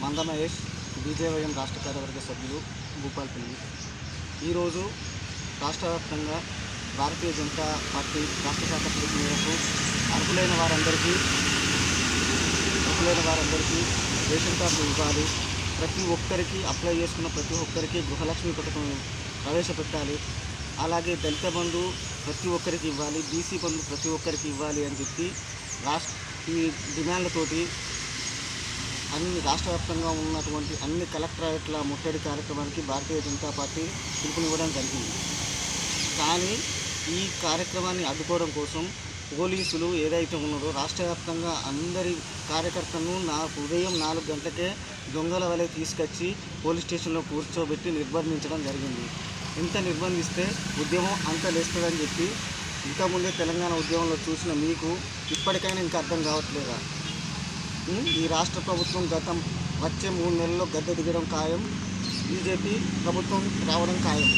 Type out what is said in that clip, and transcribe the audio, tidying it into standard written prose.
మంద మహేష్, బీజేవైఎం రాష్ట్ర కార్యవర్గ సభ్యులు, భూపాలపల్లి. ఈరోజు రాష్ట్ర వ్యాప్తంగా భారతీయ జనతా పార్టీ రాష్ట్ర శాఖ పిలుపు మేరకు అర్హులైన వారందరికీ రేషన్ కార్డులు ఇవ్వాలి, ప్రతి ఒక్కరికి అప్లై చేసుకున్న ప్రతి ఒక్కరికి గృహలక్ష్మి పథకం ప్రవేశపెట్టాలి, అలాగే దళిత బంధు ప్రతి ఒక్కరికి ఇవ్వాలి, బీసీ బంధు ప్రతి ఒక్కరికి ఇవ్వాలి అని చెప్పి ఈ డిమాండ్లతోటి రాష్ట్ర వ్యాప్తంగా ఉన్నటువంటి అన్ని కలెక్టరేట్ల ముట్టడి కార్యక్రమానికి భారతీయ జనతా పార్టీ పిలుపునివ్వడం జరిగింది. కానీ ఈ కార్యక్రమాన్ని అడ్డుకోవడం కోసం పోలీసులు ఏదైతే ఉన్నారో రాష్ట్ర వ్యాప్తంగా అందరి కార్యకర్తలను ఉదయం 4 గంటలకే దొంగల వలె తీసుకొచ్చి పోలీస్ స్టేషన్లో కూర్చోబెట్టి నిర్బంధించడం జరిగింది. ఎంత నిర్బంధిస్తే ఉద్యమం అంత లేస్తుందని చెప్పి ఇంతకుముందే తెలంగాణ ఉద్యమంలో చూసిన మీకు ఇప్పటికైనా ఇంకా అర్థం కావట్లేదా? ఈ రాష్ట్ర ప్రభుత్వం వచ్చే 3 నెలల్లో గద్దె దిగడం ఖాయం, బీజేపీ ప్రభుత్వం రావడం ఖాయం.